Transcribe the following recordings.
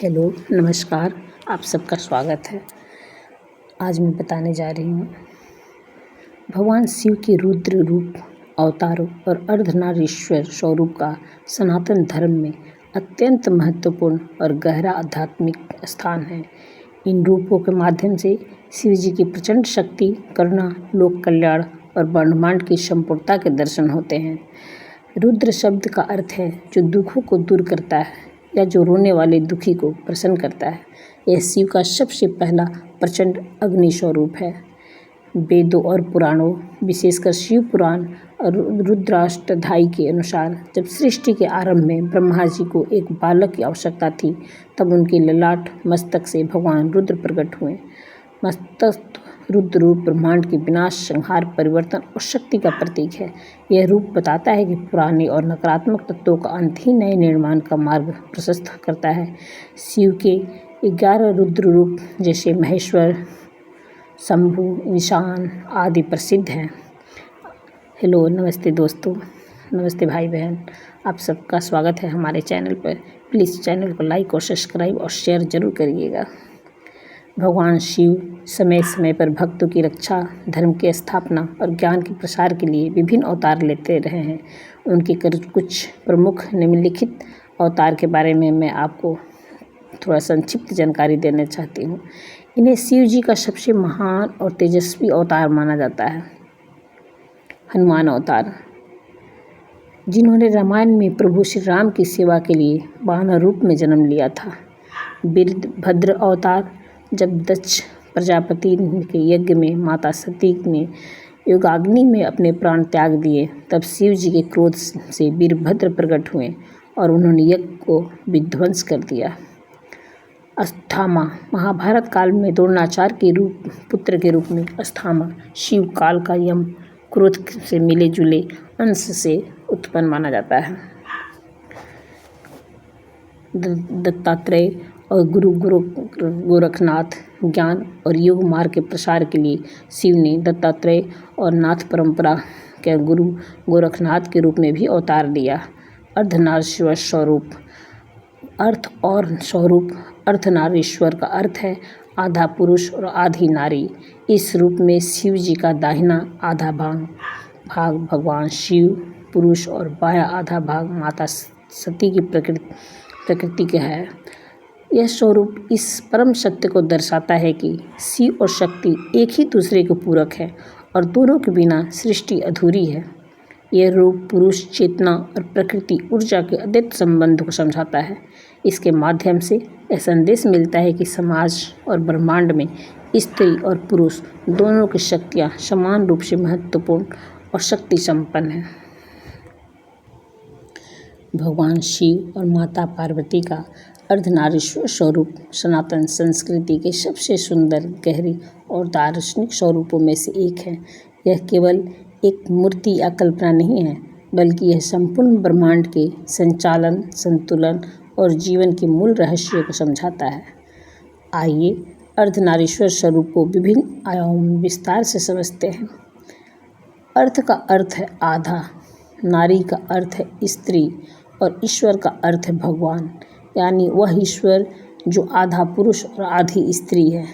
Hello, नमस्कार। आप सबका स्वागत है। आज मैं बताने जा रही हूँ भगवान शिव के रुद्र रूप अवतारों और अर्धनारीश्वर स्वरूप का सनातन धर्म में अत्यंत महत्वपूर्ण और गहरा आध्यात्मिक स्थान है। इन रूपों के माध्यम से शिव जी की प्रचंड शक्ति, करुणा, लोक कल्याण और ब्रह्मांड की संपूर्णता के दर्शन होते हैं। रुद्र शब्द का अर्थ है जो दुखों को दूर करता है या जो रोने वाले दुखी को प्रसन्न करता है। यह शिव का सबसे पहला प्रचंड अग्नि स्वरूप है। वेदों और पुराणों, विशेषकर शिव पुराण और रुद्राष्टध्यायी के अनुसार जब सृष्टि के आरंभ में ब्रह्मा जी को एक बालक की आवश्यकता थी, तब उनके ललाट मस्तक से भगवान रुद्र प्रकट हुए। मस्तक रुद्र रूप ब्रह्मांड के विनाश, संहार, परिवर्तन और शक्ति का प्रतीक है। यह रूप बताता है कि पुराने और नकारात्मक तत्वों का अंत ही नए निर्माण का मार्ग प्रशस्त करता है। शिव के 11 रुद्र रूप जैसे महेश्वर, शंभु, ईशान आदि प्रसिद्ध हैं। हेलो, नमस्ते दोस्तों, नमस्ते भाई बहन। आप सबका स्वागत है हमारे चैनल पर। प्लीज़ चैनल को लाइक और सब्सक्राइब और शेयर ज़रूर करिएगा। भगवान शिव समय समय पर भक्तों की रक्षा, धर्म की स्थापना और ज्ञान के प्रसार के लिए विभिन्न अवतार लेते रहे हैं। उनके कुछ प्रमुख निम्नलिखित अवतार के बारे में मैं आपको थोड़ा संक्षिप्त जानकारी देना चाहती हूँ। इन्हें शिव जी का सबसे महान और तेजस्वी अवतार माना जाता है। हनुमान अवतार, जिन्होंने रामायण में प्रभु श्री राम की सेवा के लिए वानर रूप में जन्म लिया था। वीरभद्र अवतार, जब दक्ष प्रजापति के यज्ञ में माता सती ने योगाग्नि में अपने प्राण त्याग दिए, तब शिव जी के क्रोध से वीरभद्र प्रकट हुए और उन्होंने यज्ञ को विध्वंस कर दिया। अस्थामा, महाभारत काल में द्रोणाचार्य के पुत्र के रूप में अस्थामा शिव काल का यम क्रोध से मिले जुले अंश से उत्पन्न माना जाता है। दत्तात्रेय और गुरु गोरखनाथ, ज्ञान और योग मार्ग के प्रसार के लिए शिव ने दत्तात्रेय और नाथ परंपरा के गुरु गोरखनाथ के रूप में भी अवतार लिया। अर्धनारीश्वर स्वरूप, अर्थ और स्वरूप। अर्धनारीश्वर का अर्थ है आधा पुरुष और आधी नारी। इस रूप में शिव जी का दाहिना आधा भाग भगवान शिव पुरुष और बायां आधा भाग माता सती की प्रकृति का है। यह स्वरूप इस परम सत्य को दर्शाता है कि शिव और शक्ति एक ही दूसरे के पूरक है और दोनों के बिना सृष्टि अधूरी है। यह रूप पुरुष चेतना और प्रकृति ऊर्जा के अद्वैत संबंध को समझाता है। इसके माध्यम से यह संदेश मिलता है कि समाज और ब्रह्मांड में स्त्री और पुरुष दोनों की शक्तियाँ समान रूप से महत्वपूर्ण और शक्ति संपन्न हैं। भगवान शिव और माता पार्वती का अर्धनारीश्वर स्वरूप सनातन संस्कृति के सबसे सुंदर, गहरी और दार्शनिक स्वरूपों में से एक है। यह केवल एक मूर्ति या कल्पना नहीं है, बल्कि यह संपूर्ण ब्रह्मांड के संचालन, संतुलन और जीवन के मूल रहस्यों को समझाता है। आइए अर्धनारीश्वर स्वरूप को विभिन्न आयामों में विस्तार से समझते हैं। अर्थ का अर्थ है आधा, नारी का अर्थ है स्त्री और ईश्वर का अर्थ है भगवान, यानी वह ईश्वर जो आधा पुरुष और आधी स्त्री है।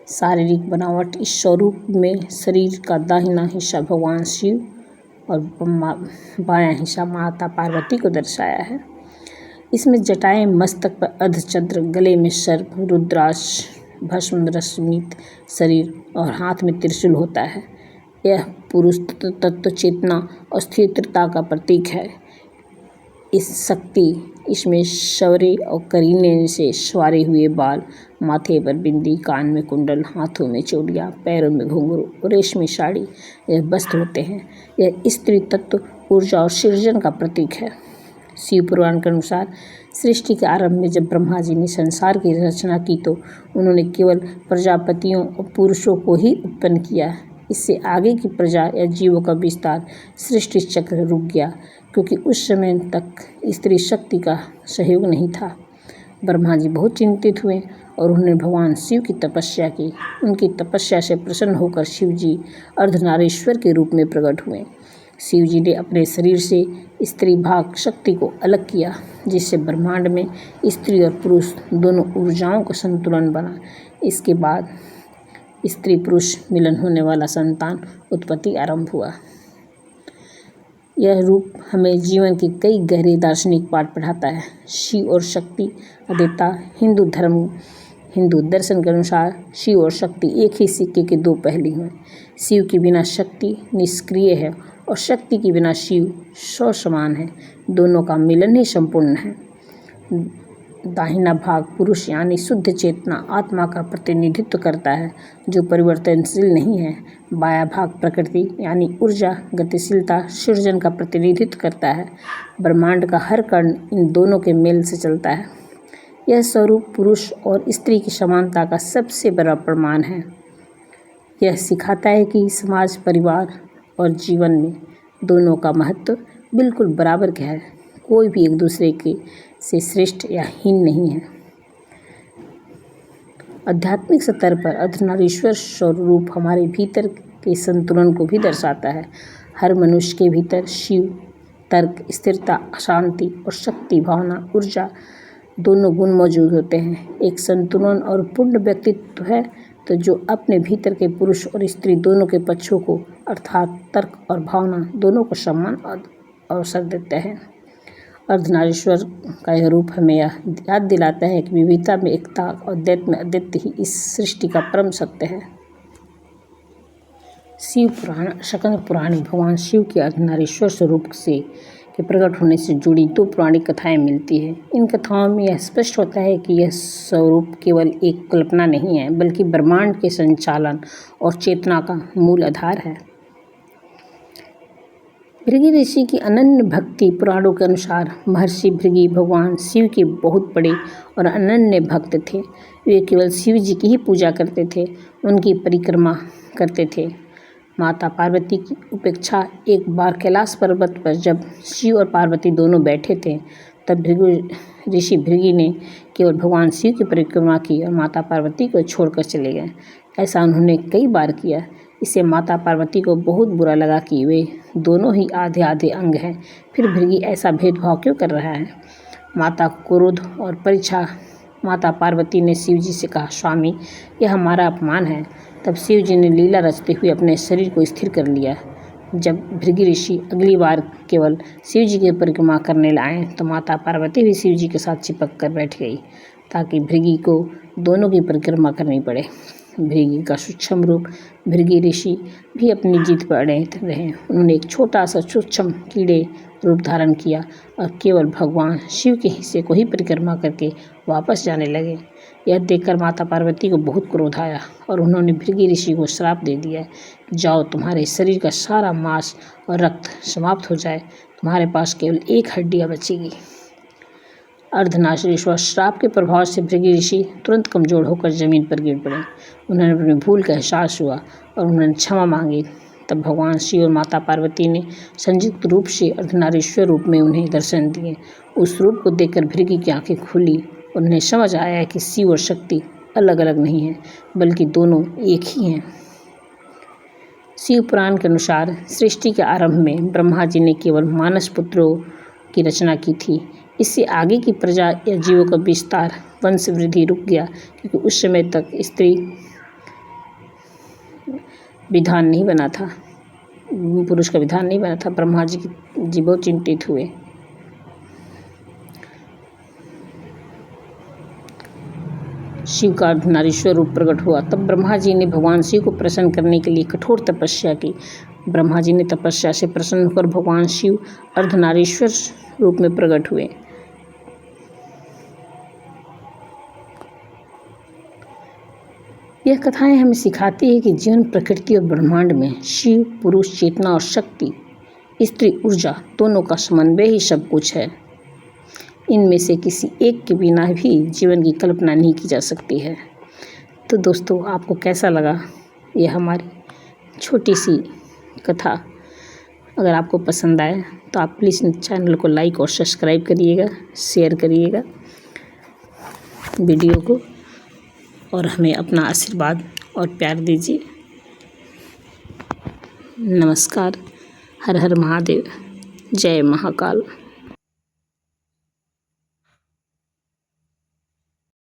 शारीरिक बनावट, इस स्वरूप में शरीर का दाहिना हिस्सा भगवान शिव और बायां हिस्सा माता पार्वती को दर्शाया है। इसमें जटाएं, मस्तक पर अर्धचंद्र, गले में सर्प, रुद्राक्ष, भस्म रश्मित शरीर और हाथ में त्रिशूल होता है। यह पुरुष तत्व चेतना और स्थिरता का प्रतीक है। इस शक्ति इसमें शौर्य और करीने से सवारे हुए बाल, माथे पर बिंदी, कान में कुंडल, हाथों में चूड़ियाँ, पैरों में घुंघरू और रेशमी साड़ी यह वस्त्र होते हैं। यह स्त्री तत्व ऊर्जा और सृजन का प्रतीक है। शिव पुराण के अनुसार सृष्टि के आरंभ में जब ब्रह्मा जी ने संसार की रचना की, तो उन्होंने केवल प्रजापतियों और पुरुषों को ही उत्पन्न किया। इससे आगे की प्रजा या जीवों का विस्तार सृष्टि चक्र रुक गया, क्योंकि उस समय तक स्त्री शक्ति का सहयोग नहीं था। ब्रह्मा जी बहुत चिंतित हुए और उन्होंने भगवान शिव की तपस्या की। उनकी तपस्या से प्रसन्न होकर शिव जी अर्धनारीश्वर के रूप में प्रकट हुए। शिव जी ने अपने शरीर से स्त्री भाग शक्ति को अलग किया, जिससे ब्रह्मांड में स्त्री और पुरुष दोनों ऊर्जाओं का संतुलन बना। इसके बाद स्त्री पुरुष मिलन होने वाला संतान उत्पत्ति आरंभ हुआ। यह रूप हमें जीवन के कई गहरे दार्शनिक पाठ पढ़ाता है। शिव और शक्ति अदेता हिंदू दर्शन के अनुसार शिव और शक्ति एक ही सिक्के के दो पहलू हैं। शिव के बिना शक्ति निष्क्रिय है और शक्ति के बिना शिव समान है। दोनों का मिलन ही संपूर्ण है। दाहिना भाग पुरुष यानी शुद्ध चेतना आत्मा का प्रतिनिधित्व करता है, जो परिवर्तनशील नहीं है। बायां भाग प्रकृति यानी ऊर्जा गतिशीलता सृजन का प्रतिनिधित्व करता है। ब्रह्मांड का हर कण इन दोनों के मेल से चलता है। यह स्वरूप पुरुष और स्त्री की समानता का सबसे बड़ा प्रमाण है। यह सिखाता है कि समाज, परिवार और जीवन में दोनों का महत्व बिल्कुल बराबर का है। कोई भी एक दूसरे के से श्रेष्ठ या हीन नहीं है। आध्यात्मिक स्तर पर अर्धनारीश्वर स्वरूप हमारे भीतर के संतुलन को भी दर्शाता है। हर मनुष्य के भीतर शिव, तर्क, स्थिरता, शांति और शक्ति भावना, ऊर्जा दोनों गुण मौजूद होते हैं। एक संतुलन और पूर्ण व्यक्तित्व है तो जो अपने भीतर के पुरुष और स्त्री दोनों के पक्षों को अर्थात तर्क और भावना दोनों को सम्मान और अवसर देते हैं। अर्धनारीश्वर का यह रूप हमें यह याद दिलाता है कि विविधता में एकता और द्वैत में अद्वितीय ही इस सृष्टि का परम सत्य है। शिव पुराण स्कंद पुराण में भगवान शिव के अर्धनारीश्वर स्वरूप के प्रकट होने से जुड़ी दो पौराणिक कथाएं मिलती हैं। इन कथाओं में यह स्पष्ट होता है कि यह स्वरूप केवल एक कल्पना नहीं है, बल्कि ब्रह्मांड के संचालन और चेतना का मूल आधार है। भृगु ऋषि की अनन्य भक्ति पुराणों के अनुसार महर्षि भृगु भगवान शिव के बहुत बड़े और अनन्य भक्त थे। वे केवल शिव जी की ही पूजा करते थे, उनकी परिक्रमा करते थे। माता पार्वती की उपेक्षा एक बार कैलाश पर्वत पर जब शिव और पार्वती दोनों बैठे थे, तब ऋषि भृगु ने केवल भगवान शिव की परिक्रमा की और माता पार्वती को छोड़कर चले गए। ऐसा उन्होंने कई बार किया। इससे माता पार्वती को बहुत बुरा लगा कि वे दोनों ही आधे आधे अंग हैं, फिर भृगु ऐसा भेदभाव क्यों कर रहा है। माता को क्रोध और परीक्षा। माता पार्वती ने शिव जी से कहा, स्वामी, यह हमारा अपमान है। तब शिव जी ने लीला रचते हुए अपने शरीर को स्थिर कर लिया। जब भृगु ऋषि अगली बार केवल शिव जी की परिक्रमा करने आए तो माता पार्वती भी शिव जी के साथ चिपक कर बैठ गई, ताकि भृगु को दोनों की परिक्रमा करनी पड़े। भृगु का सूक्ष्म रूप भृगु ऋषि भी अपनी जीत पर अड़े रहे। उन्होंने एक छोटा सा सूक्ष्म कीड़े रूप धारण किया और केवल भगवान शिव के हिस्से को ही परिक्रमा करके वापस जाने लगे। यह देखकर माता पार्वती को बहुत क्रोध आया और उन्होंने भृगु ऋषि को श्राप दे दिया, जाओ, तुम्हारे शरीर का सारा मांस और रक्त समाप्त हो जाए, तुम्हारे पास केवल एक हड्डियाँ बचेगी। अर्धनारीश्वर श्राप के प्रभाव से भृगु ऋषि तुरंत कमजोर होकर जमीन पर गिर पड़े। उन्हें अपनी भूल का एहसास हुआ और उन्होंने क्षमा मांगी। तब भगवान शिव और माता पार्वती ने संयुक्त रूप से अर्धनारीश्वर रूप में उन्हें दर्शन दिए। उस रूप को देखकर भृगु की आंखें खुली। उन्हें समझ आया कि शिव और शक्ति अलग अलग नहीं है, बल्कि दोनों एक ही हैं। शिव पुराण के अनुसार सृष्टि के आरंभ में ब्रह्मा जी ने केवल मानस पुत्रों की रचना की थी। इससे आगे की प्रजा या जीवों का विस्तार, वंश वृद्धि रुक गया, क्योंकि उस समय तक स्त्री विधान नहीं बना था, पुरुष का विधान नहीं बना था। ब्रह्मा जी बहुत चिंतित हुए। शिव का अर्धनारीश्वर रूप प्रकट हुआ। तब ब्रह्मा जी ने भगवान शिव को प्रसन्न करने के लिए कठोर तपस्या की। ब्रह्मा जी ने तपस्या से प्रसन्न होकर भगवान शिव अर्धनारीश्वर रूप में प्रकट हुए। यह कथाएं हमें सिखाती है कि जीवन, प्रकृति और ब्रह्मांड में शिव, पुरुष, चेतना और शक्ति, स्त्री, ऊर्जा दोनों का समन्वय ही सब कुछ है। इनमें से किसी एक के बिना भी जीवन की कल्पना नहीं की जा सकती है। तो दोस्तों, आपको कैसा लगा यह हमारी छोटी सी कथा? अगर आपको पसंद आए तो आप प्लीज़ चैनल को लाइक और सब्सक्राइब करिएगा, शेयर करिएगा वीडियो को, और हमें अपना आशीर्वाद और प्यार दीजिए। नमस्कार। हर हर महादेव। जय महाकाल।